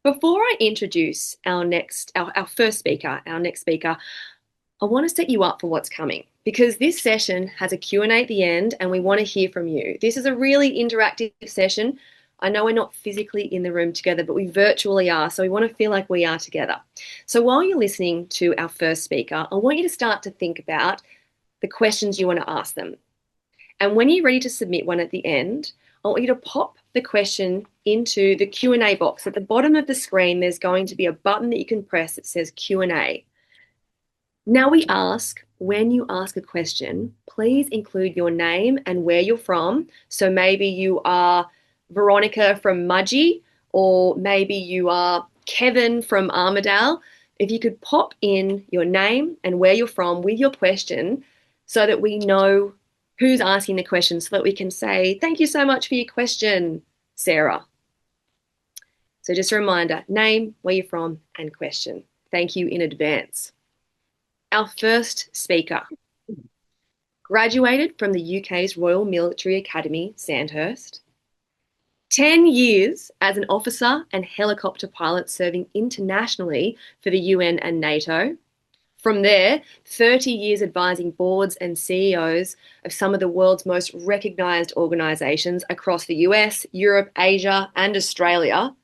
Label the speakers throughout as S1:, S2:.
S1: Before I introduce our first speaker, our next speaker, I want to set you up for what's coming because this session has a Q&A at the end and we want to hear from you. This is a really interactive session. I know we're not physically in the room together, but we virtually are, so we want to feel like we are together. So while you're listening to our first speaker, I want you to start to think about the questions you want to ask them. And when you're ready to submit one at the end, I want you to pop the question into the Q&A box. At the bottom of the screen, there's going to be a button that you can press that says Q&A. Now we ask, when you ask a question, please include your name and where you're from. So maybe you are Veronica from Mudgee, or maybe you are Kevin from Armidale. If you could pop in your name and where you're from with your question so that we know who's asking the question, so that we can say, thank you so much for your question, Sarah. So just a reminder, name, where you're from, and question. Thank you in advance. Our first speaker graduated from the UK's Royal Military Academy, Sandhurst. 10 years as an officer and helicopter pilot serving internationally for the UN and NATO. From there, 30 years advising boards and CEOs of some of the world's most recognised organisations across the US, Europe, Asia and Australia.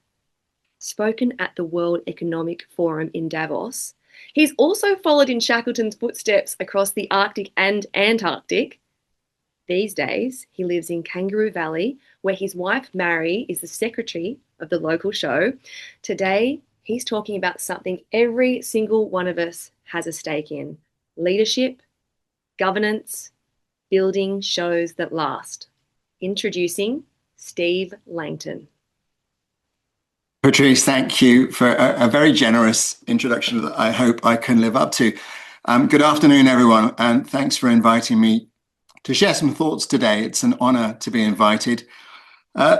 S1: Spoken at the World Economic Forum in Davos. He's also followed in Shackleton's footsteps across the Arctic and Antarctic. These days, he lives in Kangaroo Valley, where his wife, Mary, is the secretary of the local show. Today, he's talking about something every single one of us has a stake in: leadership, governance, building shows that last. Introducing Steve Langton.
S2: Patrice, thank you for a very generous introduction that I hope I can live up to. Good afternoon, everyone, and thanks for inviting me to share some thoughts today. It's an honor to be invited.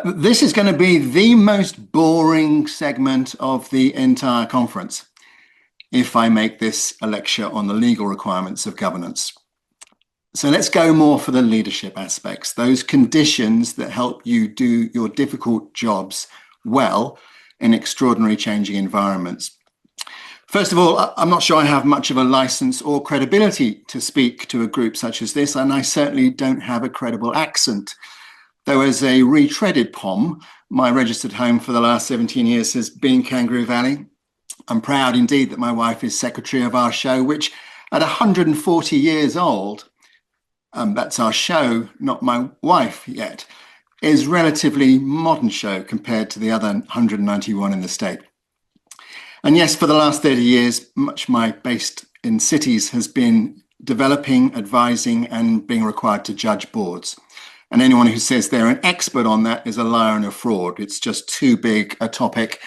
S2: This is going to be the most boring segment of the entire conference if I make this a lecture on the legal requirements of governance. So let's go more for the leadership aspects, those conditions that help you do your difficult jobs well in extraordinary changing environments. First of all, I'm not sure I have much of a license or credibility to speak to a group such as this, and I certainly don't have a credible accent. Though as a retreaded POM, my registered home for the last 17 years has been Kangaroo Valley. I'm proud indeed that my wife is secretary of our show, which at 140 years old, that's our show, not my wife yet, is relatively modern show compared to the other 191 in the state. And yes, for the last 30 years, much my based in cities has been developing, advising, and being required to judge boards. And anyone who says they're an expert on that is a liar and a fraud. It's just too big a topic,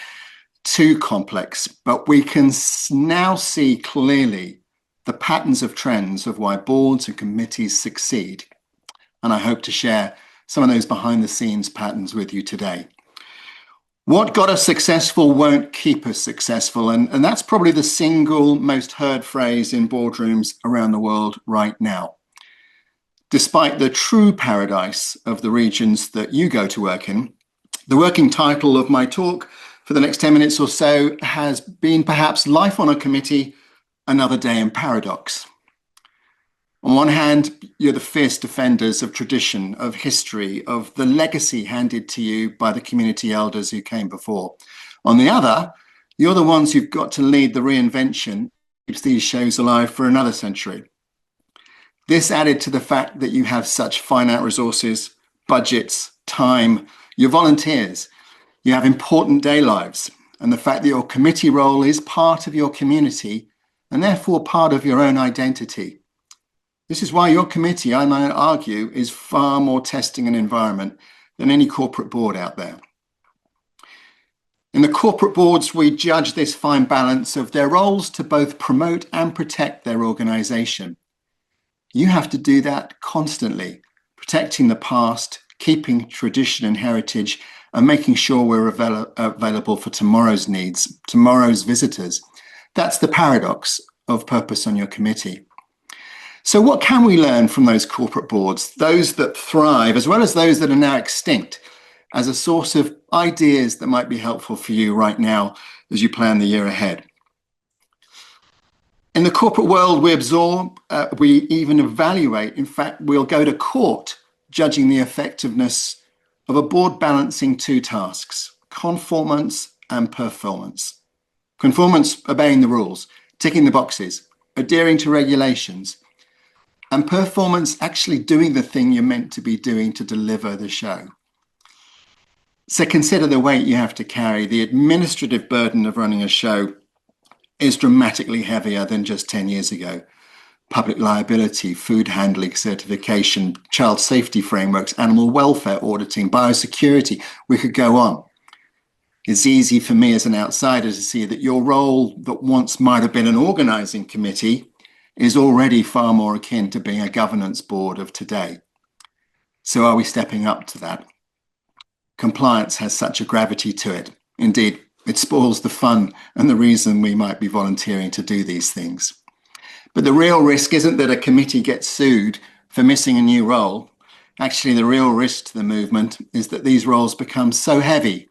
S2: too complex. But we can now see clearly the patterns of trends of why boards and committees succeed. And I hope to share some of those behind the scenes patterns with you today. What got us successful won't keep us successful. And that's probably the single most heard phrase in boardrooms around the world right now. Despite the true paradise of the regions that you go to work in, the working title of my talk for the next 10 minutes or so has been perhaps Life on a Committee, Another Day in Paradox. On one hand, you're the fierce defenders of tradition, of history, of the legacy handed to you by the community elders who came before. On the other, you're the ones who've got to lead the reinvention that keeps these shows alive for another century. This added to the fact that you have such finite resources, budgets, time, your volunteers, you have important day lives, and the fact that your committee role is part of your community and therefore part of your own identity. This is why your committee, I might argue, is far more testing an environment than any corporate board out there. In the corporate boards, we judge this fine balance of their roles to both promote and protect their organisation. You have to do that constantly, protecting the past, keeping tradition and heritage, and making sure we're available for tomorrow's needs, tomorrow's visitors. That's the paradox of purpose on your committee. So what can we learn from those corporate boards, those that thrive, as well as those that are now extinct, as a source of ideas that might be helpful for you right now as you plan the year ahead. In the corporate world, we absorb, we even evaluate. In fact, we'll go to court judging the effectiveness of a board balancing two tasks, conformance and performance. Conformance, obeying the rules, ticking the boxes, adhering to regulations, and performance, actually doing the thing you're meant to be doing to deliver the show. So consider the weight you have to carry. The administrative burden of running a show is dramatically heavier than just 10 years ago. Public liability, food handling certification, child safety frameworks, animal welfare auditing, biosecurity, we could go on. It's easy for me as an outsider to see that your role that once might have been an organizing committee is already far more akin to being a governance board of today. So are we stepping up to that? Compliance has such a gravity to it. Indeed, it spoils the fun and the reason we might be volunteering to do these things. But the real risk isn't that a committee gets sued for missing a new role. Actually, the real risk to the movement is that these roles become so heavy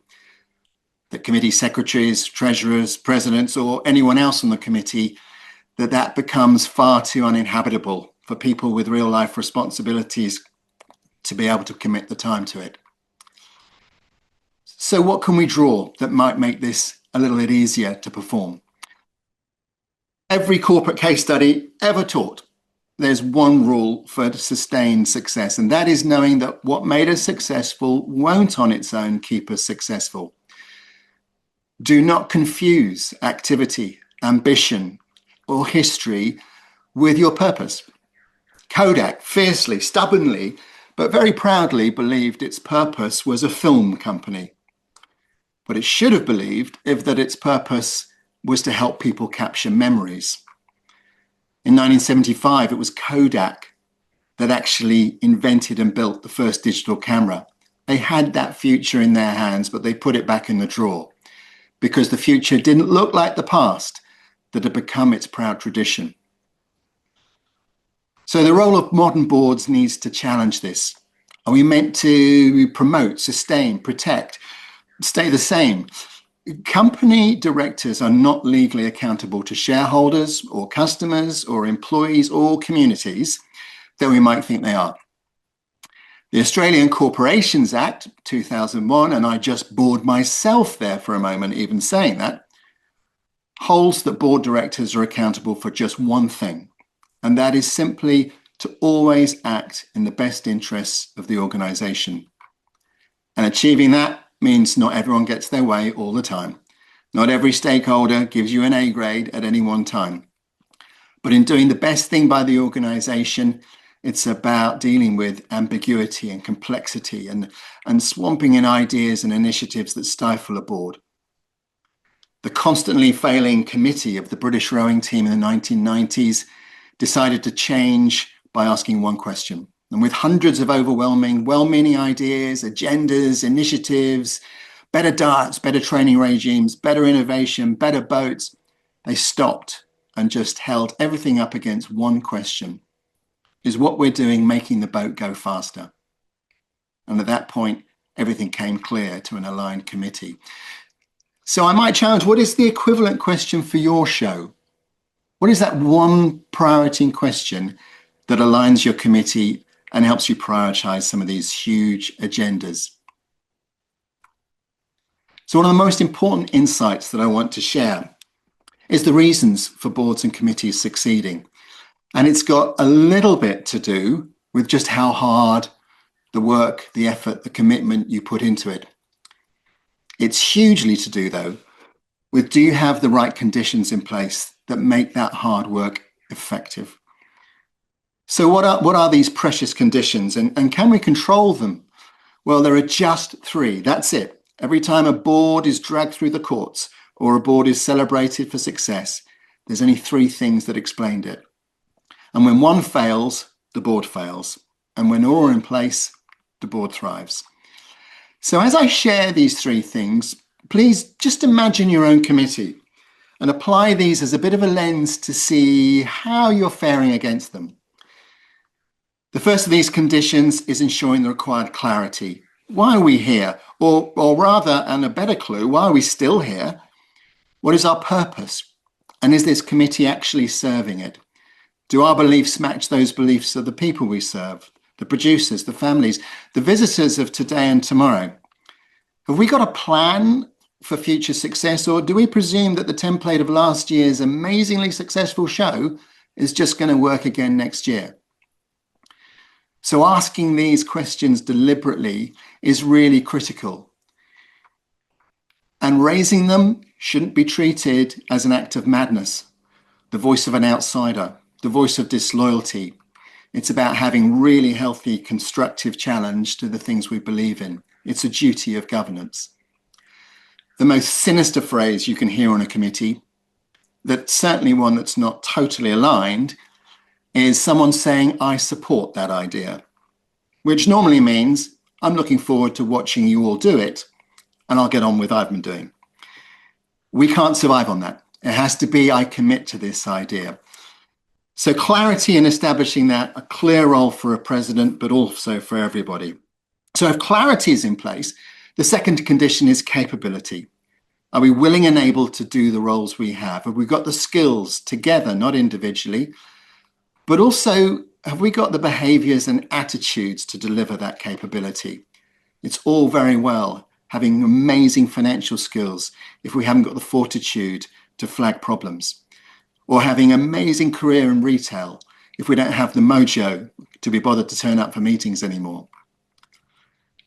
S2: that committee secretaries, treasurers, presidents, or anyone else on the committee, that becomes far too uninhabitable for people with real life responsibilities to be able to commit the time to it. So what can we draw that might make this a little bit easier to perform? Every corporate case study ever taught, there's one rule for sustained success, and that is knowing that what made us successful won't on its own keep us successful. Do not confuse activity, ambition, or history with your purpose. Kodak fiercely, stubbornly, but very proudly believed its purpose was a film company. But it should have believed that its purpose was to help people capture memories. In 1975, it was Kodak that actually invented and built the first digital camera. They had that future in their hands, but they put it back in the drawer because the future didn't look like the past that had become its proud tradition. So the role of modern boards needs to challenge this. Are we meant to promote, sustain, protect, stay the same? Company directors are not legally accountable to shareholders or customers or employees or communities, though we might think they are. The Australian Corporations Act 2001, and I just bored myself there for a moment even saying that, holds that board directors are accountable for just one thing, and that is simply to always act in the best interests of the organization. And achieving that means not everyone gets their way all the time. Not every stakeholder gives you an A grade at any one time. But in doing the best thing by the organization, it's about dealing with ambiguity and complexity and swamping in ideas and initiatives that stifle a board. The constantly failing committee of the British rowing team in the 1990s decided to change by asking one question. And with hundreds of overwhelming, well-meaning ideas, agendas, initiatives, better diets, better training regimes, better innovation, better boats, they stopped and just held everything up against one question. Is what we're doing making the boat go faster? And at that point, everything came clear to an aligned committee. So I might challenge, what is the equivalent question for your show? What is that one priority question that aligns your committee and helps you prioritize some of these huge agendas? So one of the most important insights that I want to share is the reasons for boards and committees succeeding. And it's got a little bit to do with just how hard the work, the effort, the commitment you put into it. It's hugely to do, though, with do you have the right conditions in place that make that hard work effective? So what are these precious conditions, and can we control them? Well, there are just three. That's it. Every time a board is dragged through the courts or a board is celebrated for success, there's only three things that explained it. And when one fails, the board fails. And when all are in place, the board thrives. So as I share these three things, please just imagine your own committee and apply these as a bit of a lens to see how you're faring against them. The first of these conditions is ensuring the required clarity. why are we here? Or rather, and a better clue, why are we still here? What is our purpose? And is this committee actually serving it? Do our beliefs match those beliefs of the people we serve, the producers, the families, the visitors of today and tomorrow? Have we got a plan for future success, or do we presume that the template of last year's amazingly successful show is just going to work again next year? So asking these questions deliberately is really critical. And raising them shouldn't be treated as an act of madness, the voice of an outsider, the voice of disloyalty. It's about having really healthy, constructive challenge to the things we believe in. It's a duty of governance. The most sinister phrase you can hear on a committee, that's certainly one that's not totally aligned, is someone saying, I support that idea, which normally means I'm looking forward to watching you all do it, and I'll get on with what I've been doing. We can't survive on that. It has to be, I commit to this idea. So clarity in establishing that, a clear role for a president, but also for everybody. So if clarity is in place, the second condition is capability. Are we willing and able to do the roles we have? Have we got the skills together, not individually, but also have we got the behaviors and attitudes to deliver that capability? It's all very well having amazing financial skills if we haven't got the fortitude to flag problems, or having amazing career in retail if we don't have the mojo to be bothered to turn up for meetings anymore.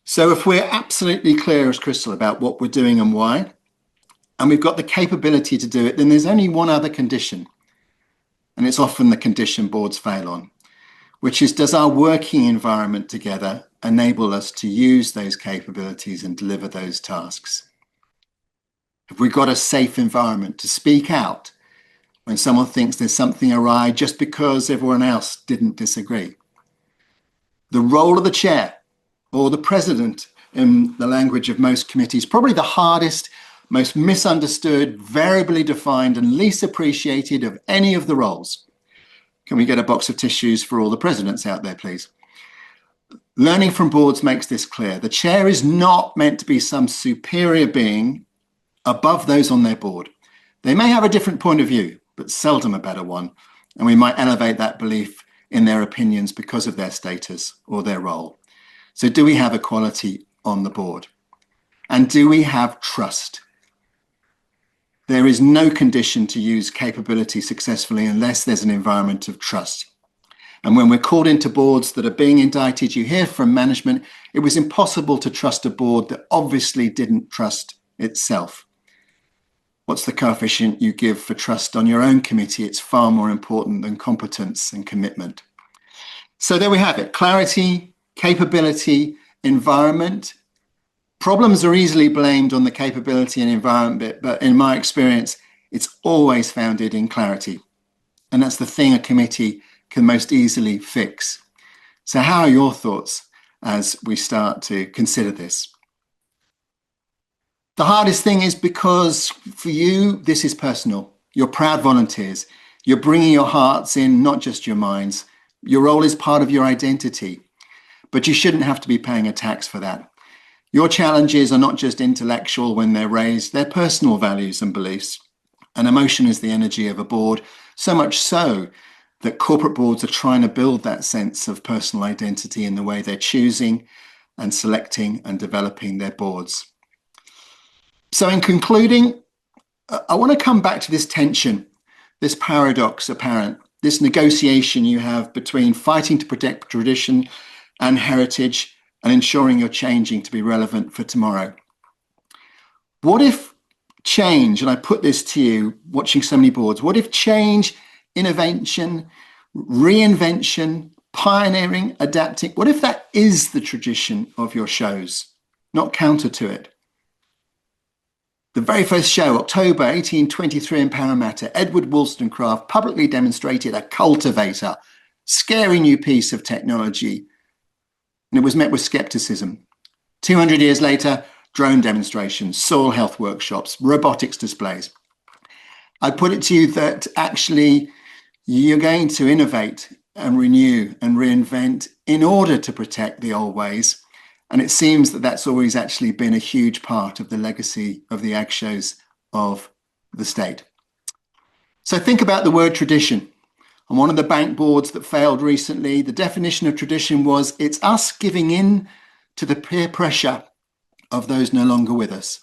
S2: So if we're absolutely clear as crystal about what we're doing and why, and we've got the capability to do it, then there's only one other condition, and it's often the condition boards fail on, which is, does our working environment together enable us to use those capabilities and deliver those tasks? Have we got a safe environment to speak out when someone thinks there's something awry just because everyone else didn't disagree? The role of the chair or the president, in the language of most committees, probably the hardest, most misunderstood, variably defined, and least appreciated of any of the roles. Can we get a box of tissues for all the presidents out there, please? Learning from boards makes this clear. The chair is not meant to be some superior being above those on their board. They may have a different point of view, but seldom a better one, and we might elevate that belief in their opinions because of their status or their role. So do we have equality on the board? And do we have trust? There is no condition to use capability successfully unless there's an environment of trust. And when we're called into boards that are being indicted, you hear from management, it was impossible to trust a board that obviously didn't trust itself. What's the coefficient you give for trust on your own committee? It's far more important than competence and commitment. So there we have it. Clarity, capability, environment. Problems are easily blamed on the capability and environment bit, but in my experience, it's always founded in clarity. And that's the thing a committee can most easily fix. So how are your thoughts as we start to consider this? The hardest thing is because for you, this is personal. You're proud volunteers. You're bringing your hearts in, not just your minds. Your role is part of your identity, but you shouldn't have to be paying a tax for that. Your challenges are not just intellectual when they're raised, they're personal values and beliefs. And emotion is the energy of a board, so much so that corporate boards are trying to build that sense of personal identity in the way they're choosing and selecting and developing their boards. So in concluding, I want to come back to this tension, this paradox apparent, this negotiation you have between fighting to protect tradition and heritage and ensuring you're changing to be relevant for tomorrow. What if change, and I put this to you watching so many boards, what if change, innovation, reinvention, pioneering, adapting, what if that is the tradition of your shows, not counter to it? The very first show, October 1823 in Parramatta, Edward Wollstonecraft publicly demonstrated a cultivator, scary new piece of technology, and it was met with skepticism. 200 years later, drone demonstrations, soil health workshops, robotics displays. I put it to you that actually you're going to innovate and renew and reinvent in order to protect the old ways And it seems that that's always actually been a huge part of the legacy of the ag shows of the state. So think about the word tradition. On one of the bank boards that failed recently, the definition of tradition was it's us giving in to the peer pressure of those no longer with us.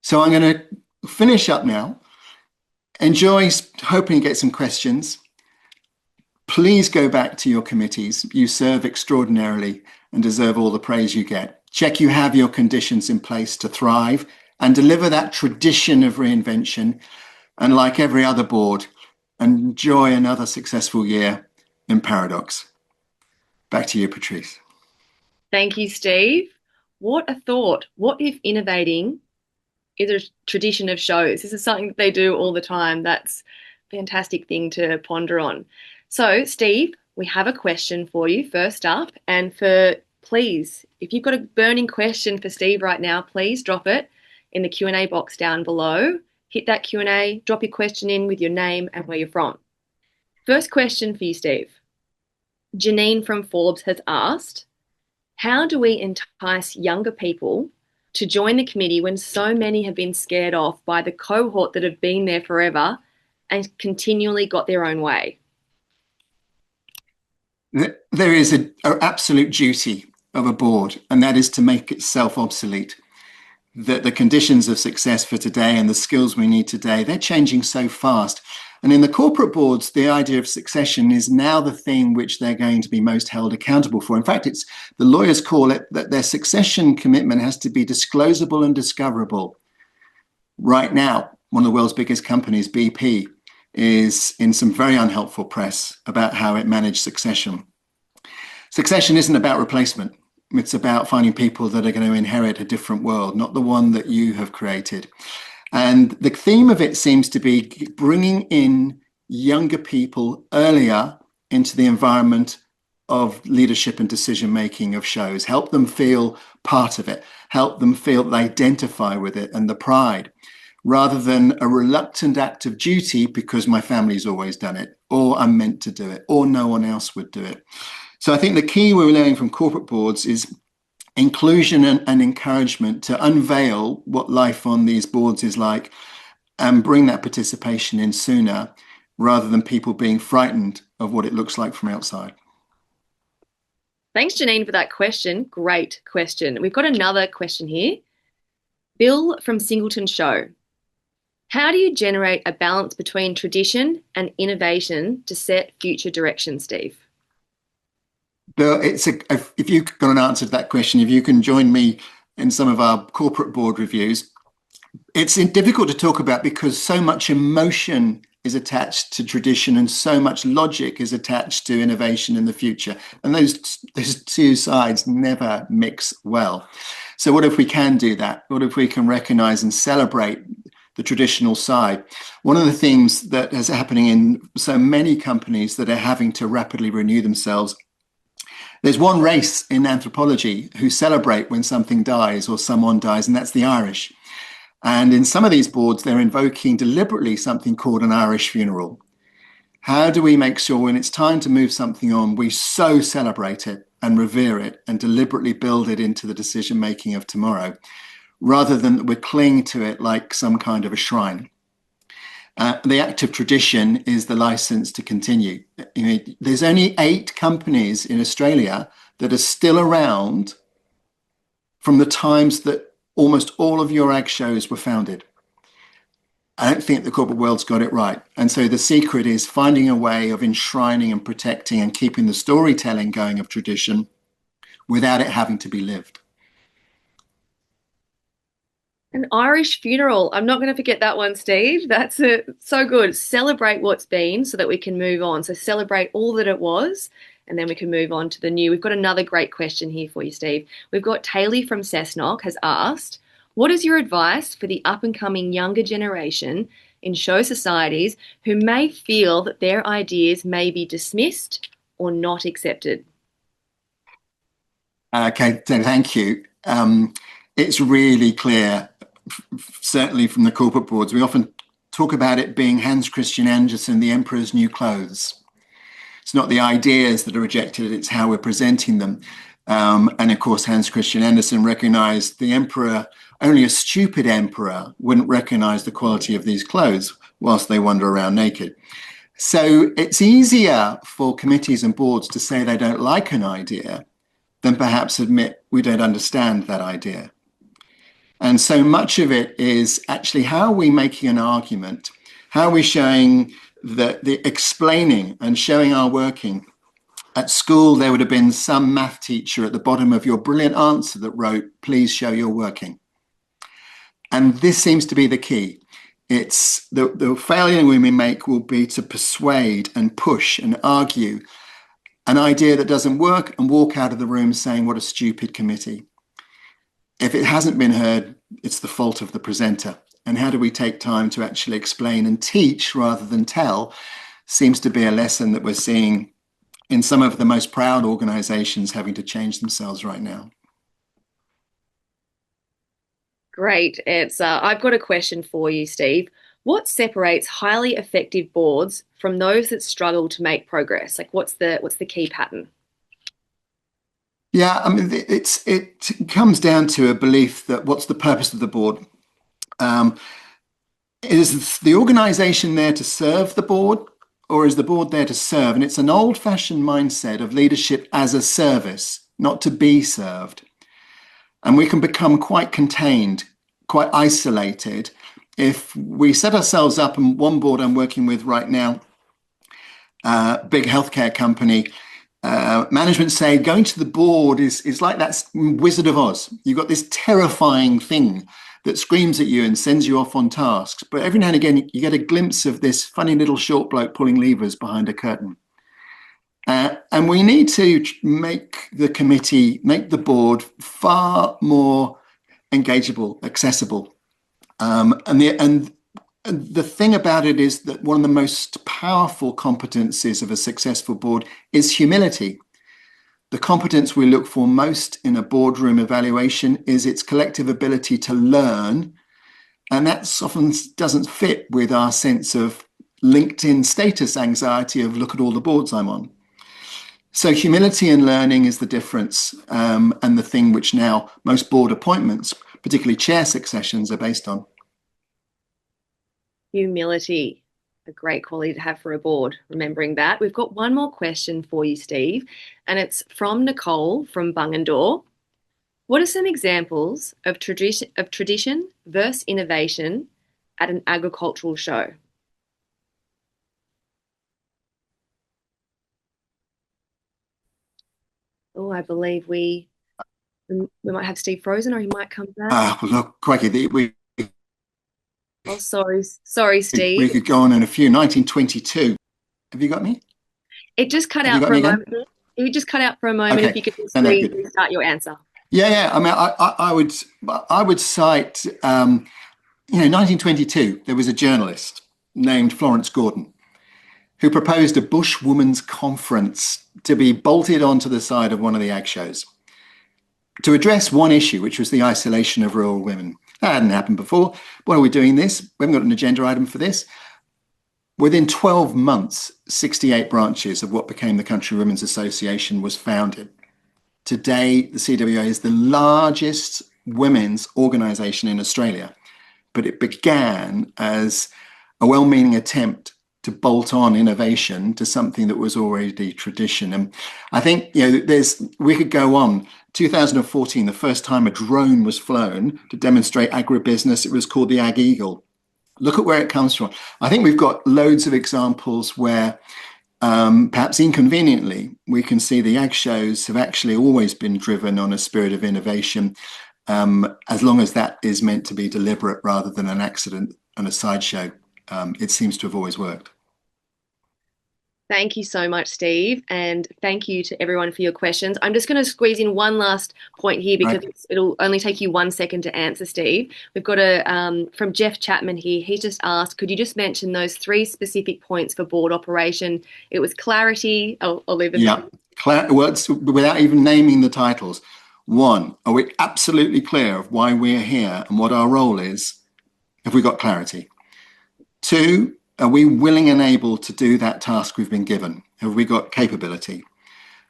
S2: So I'm going to finish up now. Enjoy, hoping to get some questions. Please go back to your committees. You serve extraordinarily and deserve all the praise you get. Check you have your conditions in place to thrive and deliver that tradition of reinvention. And like every other board, enjoy another successful year in Paradox. Back to you, Patrice.
S1: Thank you, Steve. What a thought. What if innovating is a tradition of shows? This is something that they do all the time. That's a fantastic thing to ponder on. So, Steve, we have a question for you first up. And please, if you've got a burning question for Steve right now, please drop it in the Q&A box down below. Hit that Q&A, drop your question in with your name and where you're from. First question for you, Steve. Janine from Forbes has asked, how do we entice younger people to join the committee when so many have been scared off by the cohort that have been there forever and continually got their own way?
S2: There is an absolute duty of a board, and that is to make itself obsolete. That the conditions of success for today and the skills we need today, they're changing so fast. And in the corporate boards, the idea of succession is now the thing which they're going to be most held accountable for. In fact, it's the lawyers call it that their succession commitment has to be disclosable and discoverable. Right now, one of the world's biggest companies, BP, is in some very unhelpful press about how it managed succession. Succession isn't about replacement. It's about finding people that are going to inherit a different world, not the one that you have created. And the theme of it seems to be bringing in younger people earlier into the environment of leadership and decision-making of shows, help them feel part of it, help them feel they identify with it and the pride, rather than a reluctant act of duty because my family's always done it, or I'm meant to do it, or no one else would do it. So I think the key we're learning from corporate boards is inclusion and encouragement to unveil what life on these boards is like and bring that participation in sooner rather than people being frightened of what it looks like from outside.
S1: Thanks, Janine, for that question. Great question. We've got another question here. Bill from Singleton Show. How do you generate a balance between tradition and innovation to set future direction, Steve?
S2: Bill, if you've got an answer to that question, if you can join me in some of our corporate board reviews, it's difficult to talk about because so much emotion is attached to tradition and so much logic is attached to innovation in the future. And those two sides never mix well. So what if we can do that? What if we can recognize and celebrate the traditional side? One of the things that is happening in so many companies that are having to rapidly renew themselves, there's one race in anthropology who celebrate when something dies or someone dies, and that's the Irish. And in some of these boards, they're invoking deliberately something called an Irish funeral. How do we make sure when it's time to move something on, we so celebrate it and revere it and deliberately build it into the decision-making of tomorrow, rather than that we cling to it like some kind of a shrine? The act of tradition is the license to continue. There's only 8 companies in Australia that are still around from the times that almost all of your ag shows were founded. I don't think the corporate world's got it right. And so the secret is finding a way of enshrining and protecting and keeping the storytelling going of tradition without it having to be lived.
S1: An Irish funeral. I'm not going to forget that one, Steve. That's so good. Celebrate what's been so that we can move on. So celebrate all that it was, and then we can move on to the new. We've got another great question here for you, Steve. We've got Taylor from Cessnock has asked, what is your advice for the up-and-coming younger generation in show societies who may feel that their ideas may be dismissed or not accepted?
S2: Okay, so thank you. It's really clear, certainly from the corporate boards, we often talk about it being Hans Christian Andersen, the Emperor's New Clothes. It's not the ideas that are rejected, it's how we're presenting them. And of course, Hans Christian Andersen recognized the emperor, only a stupid emperor wouldn't recognize the quality of these clothes whilst they wander around naked. So it's easier for committees and boards to say they don't like an idea than perhaps admit we don't understand that idea. And so much of it is actually how are we making an argument? How are we showing the explaining and showing our working? At school, there would have been some math teacher at the bottom of your brilliant answer that wrote, please show your working. And this seems to be the key. It's the failure we make will be to persuade and push and argue an idea that doesn't work and walk out of the room saying, what a stupid committee. If it hasn't been heard, it's the fault of the presenter. And how do we take time to actually explain and teach rather than tell seems to be a lesson that we're seeing in some of the most proud organizations having to change themselves right now.
S1: Great answer. I've got a question for you, Steve. What separates highly effective boards from those that struggle to make progress? Like, what's the key pattern?
S2: Yeah, I mean, it comes down to a belief that what's the purpose of the board? Is the organization there to serve the board, or is the board there to serve? And it's an old-fashioned mindset of leadership as a service, not to be served. And we can become quite contained, quite isolated. If we set ourselves up, and one board I'm working with right now, big healthcare company, management say going to the board is like that Wizard of Oz. You've got this terrifying thing that screams at you and sends you off on tasks. But every now and again, you get a glimpse of this funny little short bloke pulling levers behind a curtain. And we need to make the committee, make the board far more engageable, accessible. And the thing about it is that one of the most powerful competencies of a successful board is humility. The competence we look for most in a boardroom evaluation is its collective ability to learn. And that often doesn't fit with our sense of LinkedIn status anxiety of look at all the boards I'm on. So humility and learning is the difference, and the thing which now most board appointments, particularly chair successions, are based on.
S1: Humility, a great quality to have for a board, remembering that. We've got one more question for you, Steve, and it's from Nicole from Bungendore. What are some examples of tradition versus innovation at an agricultural show? Oh, I believe we might have Steve frozen, or he might come back.
S2: Well, look, crikey,
S1: Oh, sorry,
S2: we
S1: Steve.
S2: could go on in a few. 1922. Have you got me?
S1: It just cut
S2: Have you
S1: out
S2: got
S1: for
S2: me
S1: a
S2: again?
S1: moment. It just cut out for a moment. If
S2: Okay.
S1: you could just
S2: No, good.
S1: restart your answer.
S2: Yeah. I mean, I would cite, 1922. There was a journalist named Florence Gordon who proposed a Bushwoman's Conference to be bolted onto the side of one of the ag shows to address one issue, which was the isolation of rural women. That hadn't happened before. Why are we doing this? We haven't got an agenda item for this. Within 12 months, 68 branches of what became the Country Women's Association was founded. Today, the CWA is the largest women's organisation in Australia, but it began as a well-meaning attempt to bolt on innovation to something that was already tradition. And I think, we could go on. 2014, the first time a drone was flown to demonstrate agribusiness, it was called the Ag Eagle. Look at where it comes from. I think we've got loads of examples where perhaps inconveniently, we can see the ag shows have actually always been driven on a spirit of innovation, as long as that is meant to be deliberate rather than an accident and a sideshow. It seems to have always worked.
S1: Thank you so much, Steve, and thank you to everyone for your questions. I'm just going to squeeze in one last point here because
S2: Right.
S1: it'll only take you 1 second to answer, Steve. We've got from Jeff Chapman here. He just asked, could you just mention those 3 specific points for board operation? It was clarity. I'll leave it.
S2: Yeah, without even naming the titles. 1, are we absolutely clear of why we're here and what our role is? Have we got clarity? 2, are we willing and able to do that task we've been given? Have we got capability?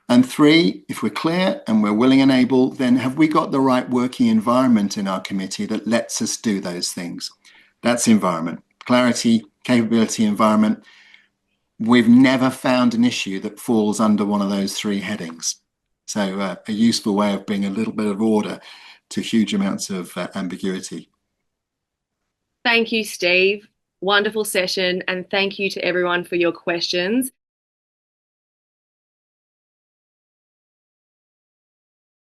S2: And three, if we're clear and we're willing and able, then have we got the right working environment in our committee that lets us do those things? That's environment. Clarity, capability, environment. We've never found an issue that falls under one of those three headings. So a useful way of bringing a little bit of order to huge amounts of ambiguity.
S1: Thank you, Steve. Wonderful session. And thank you to everyone for your questions.